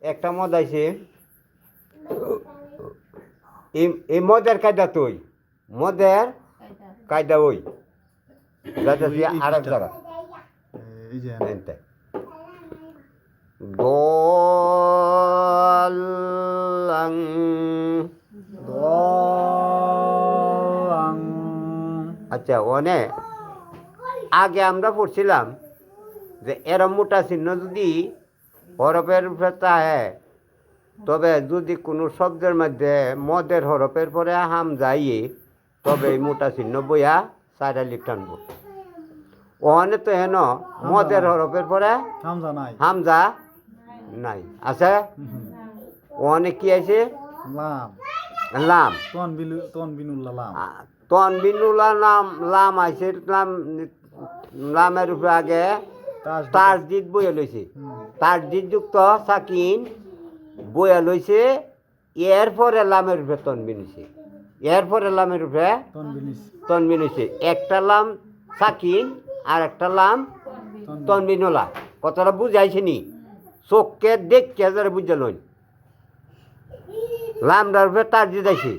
একটা মদ আইছে এই মদের কায়দা তুই মদের কায়দা ওই যাইতেছি আর এক জায়গা দলাং আচ্ছা অনেক আগে আমরা পড়ছিলাম যে এরম মোটা চিহ্ন যদি হরফের উপরে চায় তবে যদি কোনো শব্দের মধ্যে মদের হরফের পরে হাম যাইয়ে তবে এই মোটা চিহ্ন বইয়া চাইরা লিপ টানব ওখানে তো হেন মদের হরফের পরে হামজা নাই আছে ওখানে কি আছে লাম তনবিনুল্লাহ নাম লাম আইছে লামের উপরে আগে তাসদিদ বইয়া লইছে তাসদিদ যুক্ত সাকিন বইয়া লইছে এরপরে লামের উপরে তনবিন হইছে এরপরে লামের উপরে তনবিন হইছে একটা লাম সাকিন আর একটা লাম তনবিনুল্লাহ কতটা বুঝাইছে নি চোখকে দেখকে যারা বুঝা লইন লামটার উপরে তাসদিদ আইছে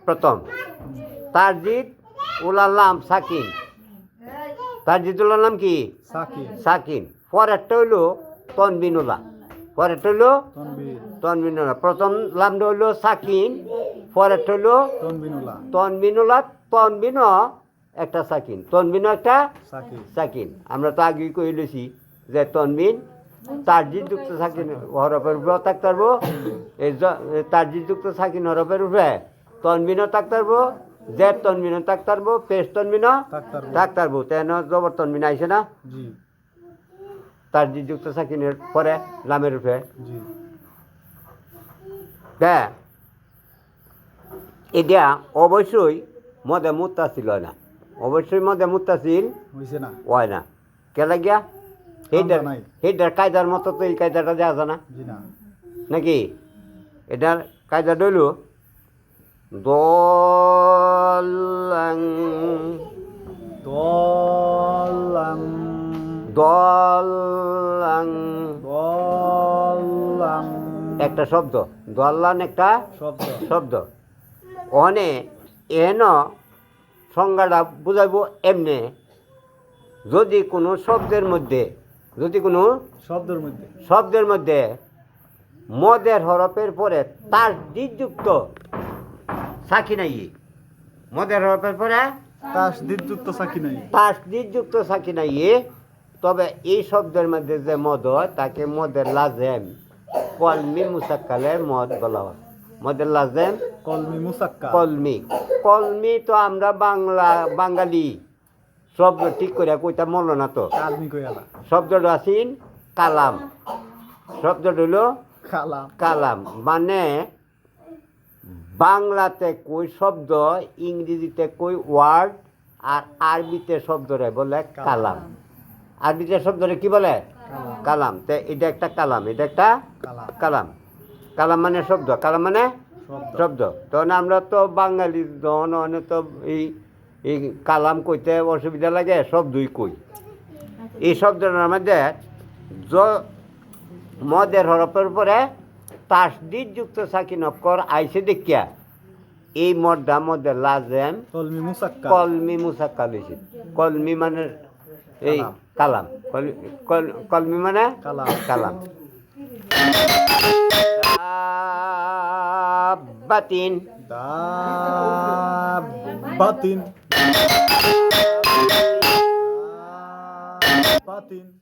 প্রথম তাসদিদ উলা লাম সাকিন তাসদিদ উলা নাম কি সাকিন পরেরটা হইল তনবিনুল্লাহ পরেরটা হইল তনবিনুল্লাহ প্রথম লামটা হইল সাকিন পরেরটা হইল তনবিনুল্লাহ তনবিন একটা সাকিন তনবিন একটা সাকিন আমরা তো আগেই কই লইছি যে তনবিন তাসদিদ যুক্ত সাকিন হরফের উপরেও থাকতে পারবো এই তাসদিদ যুক্ত সাকিন হরফের উপরে তনবিনও থাকতে পারবো জেড তনবিনও থাকতে পারবো পেশ তনবিনও থাকতে পারবো তেন জবর তনবিন আইছে না তাসদিদ যুক্ত সাকিনের পরে লামের উপরে হ্যাঁ এটা অবশ্যই মদে মুত্তাসিল হয় না অবশ্যই মদে মুত্তাসিল হয় না কে লাগিয়া সেইটার কায়দার মতো তো এই কায়দাটা দেওয়া যায় না নাকি এটার কায়দা ডইল দলাং দলাং একটা শব্দ দলান একটা শব্দ ওখানে এন সংজ্ঞাটা বুঝাইব এমনি যদি কোনো শব্দের মধ্যে মদের হরফের পরে তাসদিদ যুক্ত সাকিনাই মদের হরফের পরে তাসদিদ যুক্ত সাকিনাই তবে এই শব্দের মধ্যে যে মদ হয় তাকে মদের লাজেম কলমি মুসাক্কালের মদ বলা হয় মদের লাজেম কলমি তো আমরা বাঙালি শব্দ ঠিক করে কইতা মরল না তো শব্দটা আছেন কালাম শব্দটা হইল কালাম মানে বাংলাতে কই শব্দ ইংরেজিতে কই ওয়ার্ড আর আরবিতে শব্দরে বলে কালাম আরবিতে শব্দরে কি বলে কালাম তে এটা একটা কালাম এটা একটা কালাম কালাম মানে শব্দ কালাম মানে শব্দ তখন আমরা তো বাঙালি জন তো এই কালাম কইতে অসুবিধা লাগে শব্দই কই এই শব্দটার মধ্যে মদের হরফের পরে তাসদিদ যুক্ত সাকিন অক্ষর আইসে দেখিয়া এই মদটা মদের লাজেম কলমি মুসাক্কাল হয়েছে কলমি মানে এই কালাম কলমি মানে কালাম বাতিন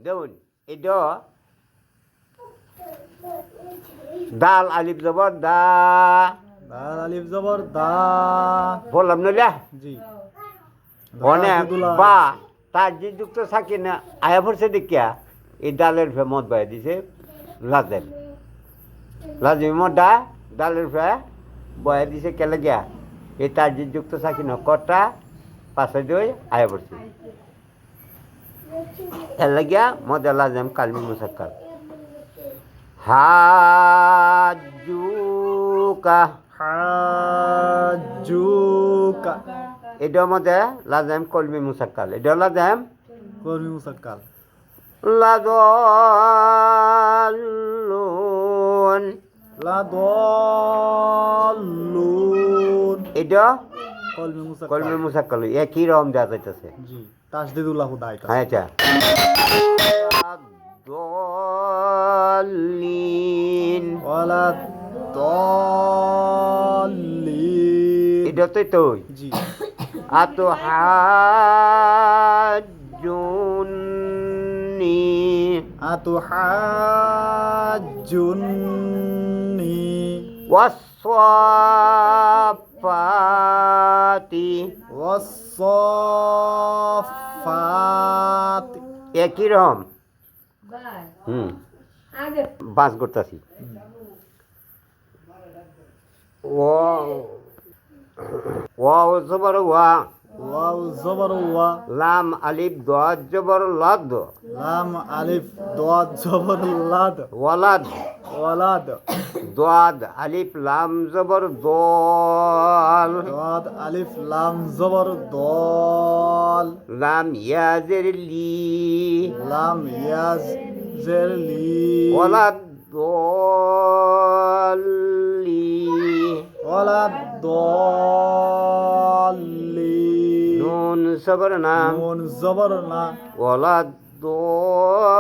দেখুন এটা দাল আলিফ জবর দা বললাম না অনেক বা তার যে যুক্ত সাকিন আয়া পড়ছে দেখিয়া এই ডালের ফে মদ বাই দিছে লাজেম মদটা ডালের ফে বয়া দিছে কেলে গিয়া এই তার যে যুক্ত সাকিন কটা পাশে দই আয়া পড়ছে এর লাগিয়া মদে লাজেম কালমি মুসাক্কাল হাজুকা এটার মধ্যে লাজেম কলমি মুসাক্কাল এটা লাজেম লাজলুন লা দল্লুন এটা কলমে মুসাক্কাল কলমে মুসাক্কাল একই রকম দেওয়া যাইতেছে জি তাসদিদুল্লাহ দাইত হ্যাঁ আচ্ছা দলিন ওয়ালা দল্লিন এটা তো জি আতো হাজুনি আতুহাজ্জুননি ওয়াসফাতি ওয়াসসাফাত একই রকম বাস করতেছি ও জবর ওয়া ওয়াও জবর ওয়া লাম আলিফ দোয়াত জবর লাদ লাম আলিফ দাদ জবর লাদ ওয়ালাদ ওয়ালাদ দোয়াদ আলিফ লাম জবর দল দাদ আলিফ লাম জবর দল লাম ইয়াজের লি লাম ইয়াজ জের লি ওয়ালাদ দলি ওয়ালাদ দল্লিন নুন সবর না নুন জবর না ওয়ালাদ দলিনা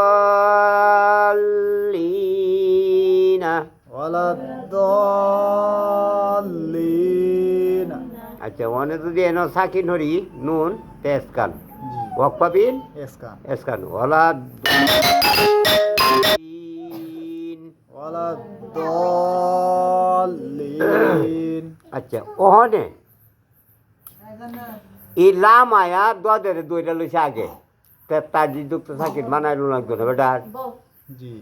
ওয়ালাদ দল্লিন আচ্ছা ওনে যদি এন সাকিন হরি নুন তেসকান জি ওয়াক পাবিন এসকান এসকান ওয়ালাদ ওয়ালাদ দল্লিন আচ্ছা ওহনে এই লাম আয়া দদের দুইটা লইছে আগে তাজি যুক্ত সাকিন মানাই লাগতো না বেটা জি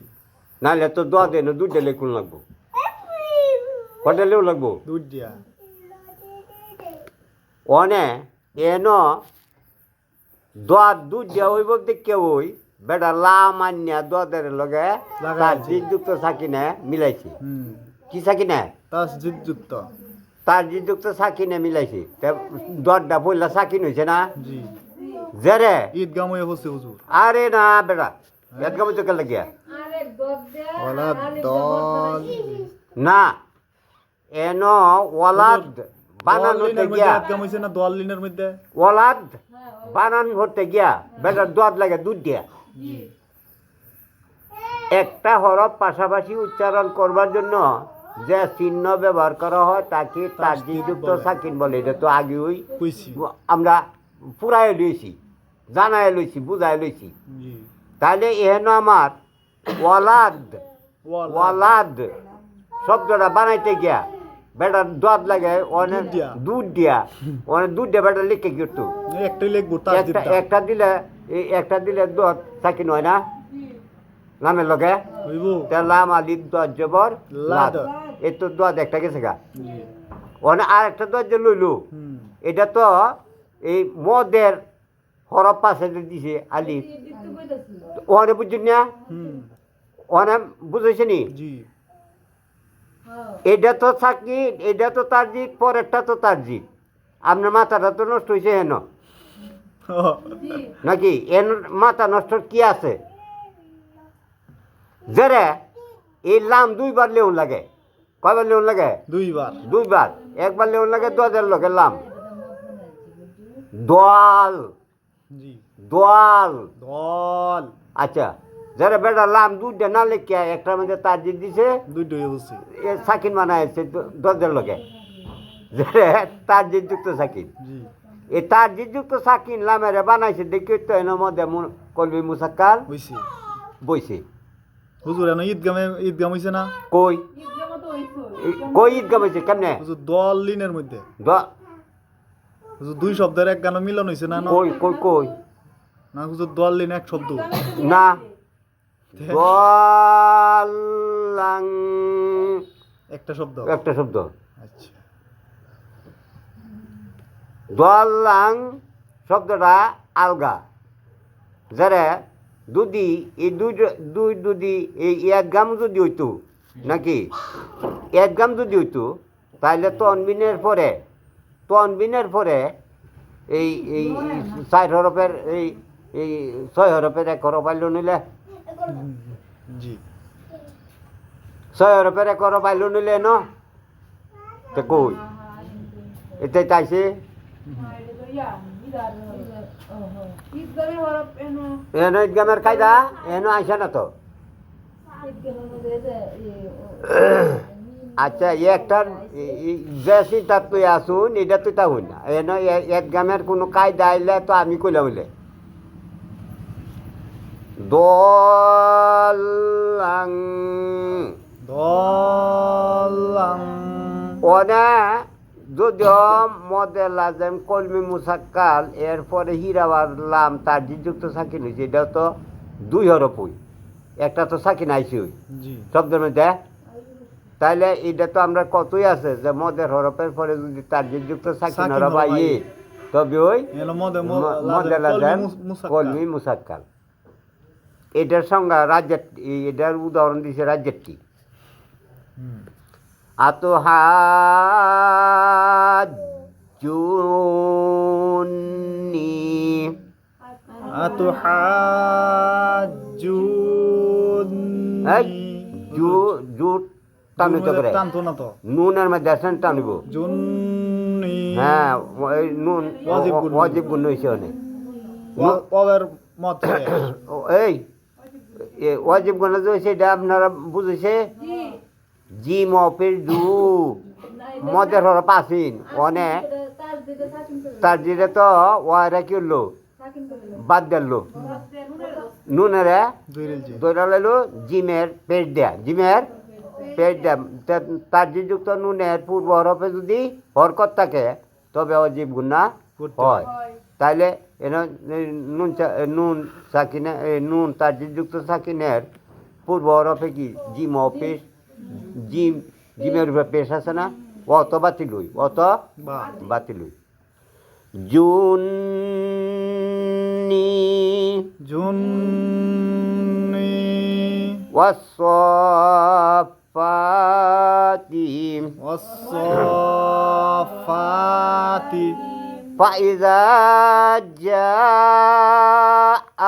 নাহলে তো দদে না দুইটা লেখুন লাগবো কটা লেও লাগবো দুধ দিয়া অনে এন দদ দুধ দিয়া ওই বলতে কেউ ওই বেটা লাম আনিয়া দদের লগে তাজি যুক্ত সাকিনে মিলাইছি কি সাকিনে তাসজিদ যুক্ত তাজি যুক্ত সাকিনে মিলাইছি দরটা পড়লা সাকিন হয়েছে না জি জেরে ঈদগাহ হয়ে হচ্ছে হুজুর আরে না বেটা একদম তো কে লাগিয়া ওয়ালাদ দল্লিন না এন ওয়ালাদ বানান হতে দল্লিনের মধ্যে গিয়া ঈদগাহ হইছে না দল্লিনের মধ্যে ওয়ালাদ বানান হতে গিয়া বেটার দোয়াত লাগে দুধ দিয়া একটা হরফ পাশাপাশি উচ্চারণ করবার জন্য যে চিহ্ন ব্যবহার করা হয় তাকে তাজিযুক্ত সাকিন বলে এটা তো আগেই কইছি আমরা পুরাই লইছি জানাই লইছি বুঝাই লইছি জি তাহলে এহেন আমার ওয়ালাদ ওয়ালাদ শব্দটা বানাইতে গিয়া বেটার দোয়াত লাগে অনেক দুধ দিয়া অনেক দুধ দিয়া বেটা লিখে কিন্তু একটাই লিখবো তাসজিদ একটা দিলে দোয়াত সাকিন হয় না নামের লগে হইব লাম আলিফ দোয়াত জবর লাদ এই তো দোয়াত একটা গেছে গা জি অনেক আর একটা দোয়াত যে লইলো এটা তো এই মদের হরফ পাশে যে দিছে আলিফ ওনে বুঝছেন না ওনে বুঝেছে নি জি এটা তো সাকিন এটা তো তারজিদ পরেরটা তো তারজিদ আপনার মাথাটা তো নষ্ট হয়েছে হেন নাকি এর মাথা নষ্ট কি আছে জেরে এই লাম দুইবার লেউন লাগে কয়বার লেউন লাগে দুইবার একবার লেউন লাগে দোয়াদের লগে লাম দোয়াল জি দোয়াল দল আচ্ছা যারা বেটা লাম দুইটা না লেখা একটার মধ্যে তারজিদ দিছে দুইটাই হচ্ছে এ সাকিন বানাইছে দোয়াদের লগে জেরে তারজিদ যুক্ত সাকিন জি এই তারজিদ যুক্ত সাকিন লামেরে বানাইছে দেখি তো এর মধ্যে কলবি মুসাক্কাল হইছে বইছে হুজুর এনে ঈদগাহ হইছে না কই কই ঈদগাহ হয়েছে কেমনে হুজুর দল্লিনের মধ্যে হুজুর দুই শব্দের এক গান মিলন হইছে না কই কই কই না হুজুর দল্লিন এক শব্দ না দলাং একটা শব্দ আচ্ছা দলাং শব্দটা আলগা যারা দুদি এই দুই দুদি এই এক গাম যদি হইতো নাকি এক গাম যদি হইতো তাহলে তনবিনের পরে এই এই 4 হরফের এই 6 হরফের 1 হরফ আইলো নিলে জি 6 হরফের এক হরফ আইলো নিলে ন তে কই এতে চাইছে এনো ইদগামের কায়দা এনো আইসা না তো আচ্ছা একটার যে চিন্তাত তুই আসুন এটা তুই তা হই না এনো ইদগামের কোনো কায়দা আইলে তো আমি কইলাম হইলে দলাং দলাং ওনা যদিও মদে লাজেম কলমি মুসাক্কাল এরপরে হিরাবার লাম তার যুক্ত সাকিন হয়েছে এটাও তো 2 হরফ হই একটা তো সাকিন আইসি হই জি শব্দের মধ্যে তাইলে এটা তো আমরা কতই আছে যে মদের হরফের পরে যদি তার যুক্ত সাকিন সাকিন হরফ হরফ আইয়ে আইয়ে, তবে ওই এলো মদে মদে লাজেম মুসাক্কাল কলমি মুসাক্কাল এটার সংজ্ঞা রাজ্যের এটার উদাহরণ দিছে রাজ্যেরটি আতুহাজ্জুনি এই জু জু টানিতে পারে টানতো না তো নুনের মধ্যে আছেন টানিব জুন্নি হ্যাঁ ওই নুন ওয়াজিব গুণ। ওয়াজিব গুণ হয়েছে অনেক ওয়াবের মত এই ওয়াজিব গুণ যে হয়েছে এটা আপনারা বুঝেছে জি মফির দু মদের হরফ আসিন অনেক তার দিলে তো ওয়ারা কি হলো বাদ দিল নুনেরে দুইরেলজি দৈরা লাইলো জিমের পেট দেয়া জিমের পেট দেয়া তার যুক্ত নুনের পূর্ব হরফে যদি হরকত থাকে তবে অজীব গুণা করতে হয় তাইলে এন নুন নুন সাকিনে নুন তার যুক্ত সাকিনের পূর্ব হরফে কি জিম অফিস জিম জিমের উপরে পেশ আছে না অত বাতিল হই অত বা বাতিল হই জুন্নি জুন্নি والصافات والصافات فإذا جاء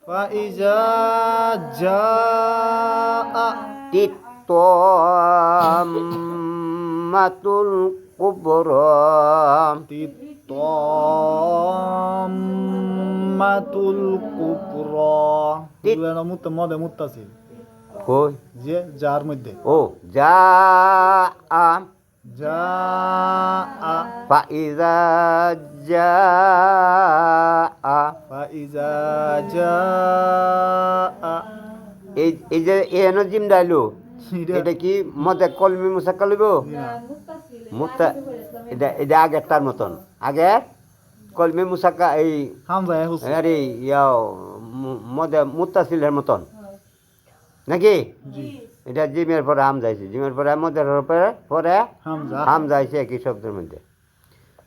فإذا جاء الطامة الكبرى الطامة الكبرى এগুলো মদে মুত্তাসিল কই যে যার মধ্যে ও جاء جاء فإذا جاء فإذا جاء এই যে এনো জিম ডাইলো এটা কি মদে কলমি মুসাক্কাল হইব মুত্তা এটা এটা আগের তার মতন আগে কলমি মুসাক্কা এই হামজা হুসেন আরে ইয়াও মদে মুত্তাসিলের মতন নাকি জি এটা জিমের পরে হাম যাইছে জিমের পরে মদের পরে পরে হামজা হাম যাইছে একই শব্দের মধ্যে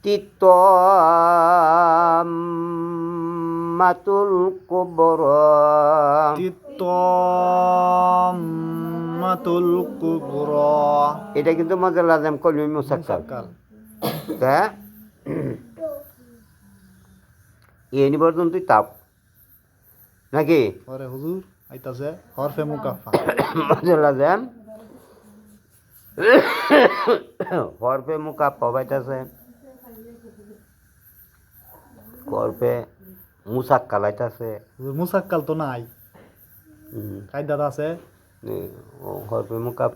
তিত মাতুল কুবর তিত্তমাতুল কুবরা এটা কিন্তু মজার লাজাম কলমি মুসাক্কাল মুসাক্কাল তা এই নিবর্তন তুই তাপ নাকি পরে হুজুর আইতাছে হরফে মুকাফফা মজার লাজাম হরফে মুকা পাবাইতেছে হরফে মুসাক্কাল আইতাছে হুজুর মুসাক্কাল তো নাই কায়দা আছে হরফে মুকা